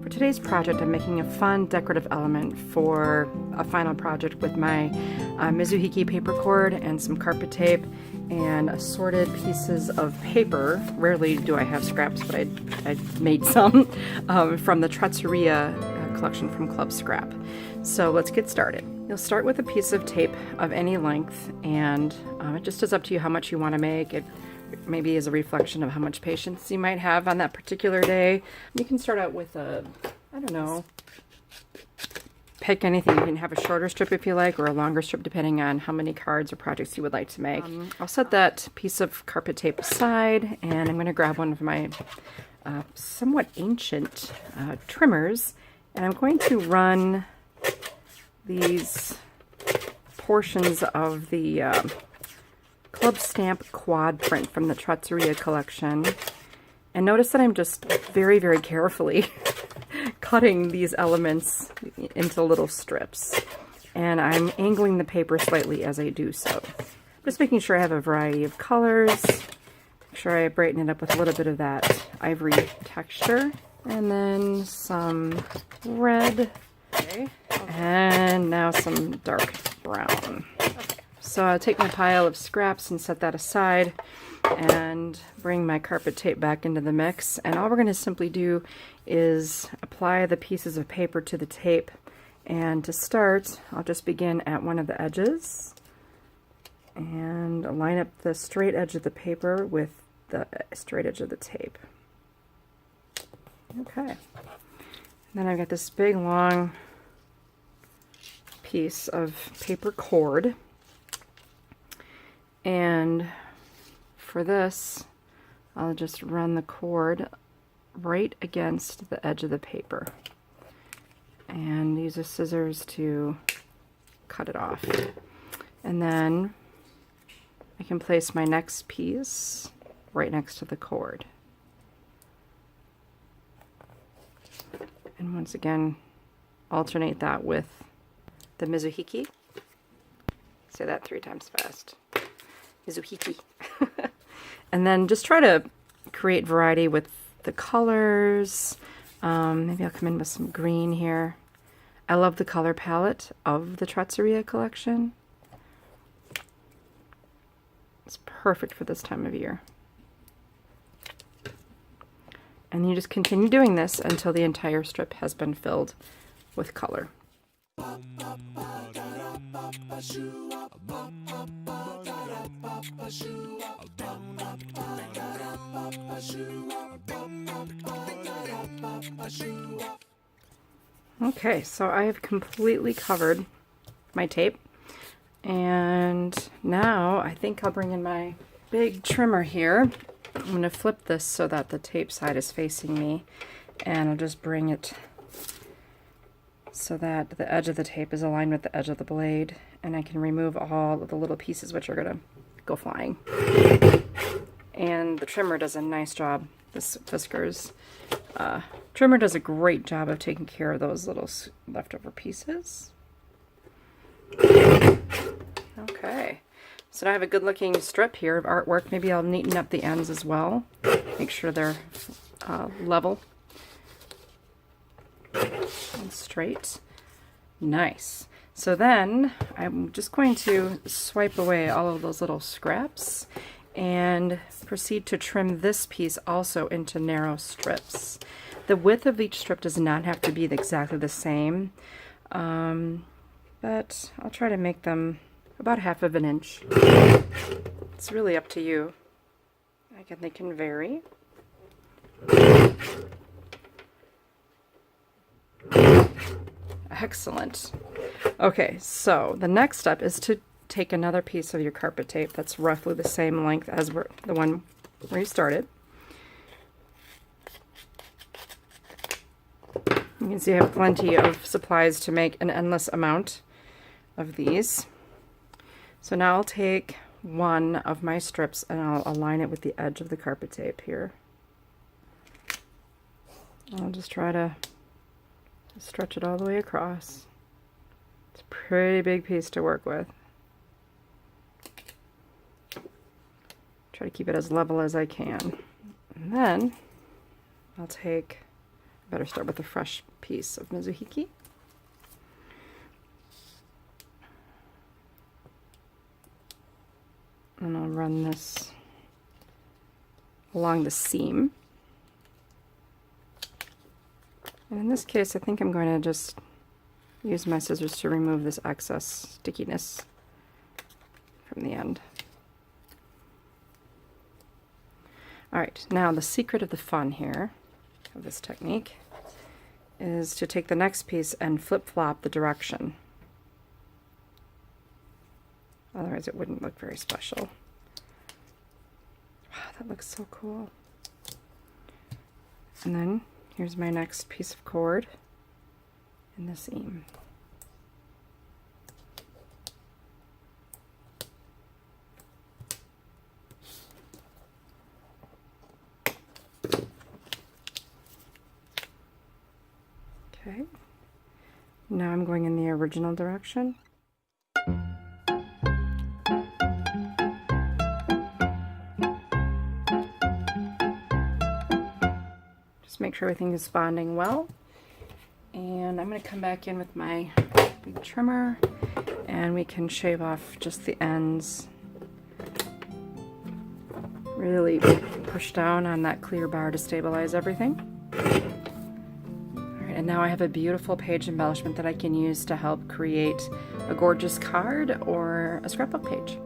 For today's project, I'm making a fun decorative element for a final project with my Mizuhiki paper cord and some carpet tape and assorted pieces of paper. Rarely do I have scraps, but I made some from the Trattoria collection from Club Scrap. So let's get started. You'll start with a piece of tape of any length, and it just is up to you how much you want to make. It maybe is a reflection of how much patience you might have on that particular day. You can start out with a, I don't know, pick anything. You can have a shorter strip if you like, or a longer strip depending on how many cards or projects you would like to make. I'll set that piece of carpet tape aside, and I'm going to grab one of my somewhat ancient trimmers, and I'm going to run these portions of the Club Stamp quad print from the Trattoria collection. And notice that I'm just very, very carefully cutting these elements into little strips. And I'm angling the paper slightly as I do so. Just making sure I have a variety of colors. Make sure I brighten it up with a little bit of that ivory texture. And then some red. Okay. And now some dark brown. So I'll take my pile of scraps and set that aside and bring my carpet tape back into the mix. And all we're going to simply do is apply the pieces of paper to the tape. And to start, I'll just begin at one of the edges and line up the straight edge of the paper with the straight edge of the tape. Okay. Then I've got this big long piece of paper cord. And for this, I'll just run the cord right against the edge of the paper and use a scissors to cut it off. And then I can place my next piece right next to the cord. And once again, alternate that with the Mizuhiki. Say that 3 times fast. Mizuhiki. And then just try to create variety with the colors. Maybe I'll come in with some green here. I love the color palette of the Trattoria collection. It's perfect for this time of year. And you just continue doing this until the entire strip has been filled with color. Okay, so I have completely covered my tape, and now I think I'll bring in my big trimmer here. I'm going to flip this so that the tape side is facing me, and I'll just bring it so that the edge of the tape is aligned with the edge of the blade, and I can remove all of the little pieces which are going to go flying. And the trimmer does a nice job. This Fiskars trimmer does a great job of taking care of those little leftover pieces. Okay, so now I have a good looking strip here of artwork. Maybe I'll neaten up the ends as well. Make sure they're level and straight. Nice. So then I'm just going to swipe away all of those little scraps and proceed to trim this piece also into narrow strips. The width of each strip does not have to be exactly the same, but I'll try to make them about 1/2 inch. It's really up to you. Again, they can vary. Excellent. Okay, so the next step is to take another piece of your carpet tape that's roughly the same length as the one where you started. You can see I have plenty of supplies to make an endless amount of these. So now I'll take one of my strips and I'll align it with the edge of the carpet tape here. I'll just try to stretch it all the way across. It's a pretty big piece to work with. Try to keep it as level as I can. And then I'll take Better start with a fresh piece of Mizuhiki. And I'll run this along the seam. And in this case, I think I'm going to just use my scissors to remove this excess stickiness from the end. Alright, now the secret of the fun here, of this technique, is to take the next piece and flip-flop the direction. Otherwise it wouldn't look very special. Wow, that looks so cool. And then here's my next piece of cord in the seam. Okay, now I'm going in the original direction. Just make sure everything is bonding well. And I'm going to come back in with my big trimmer and we can shave off just the ends. Really push down on that clear bar to stabilize everything. And now I have a beautiful page embellishment that I can use to help create a gorgeous card or a scrapbook page.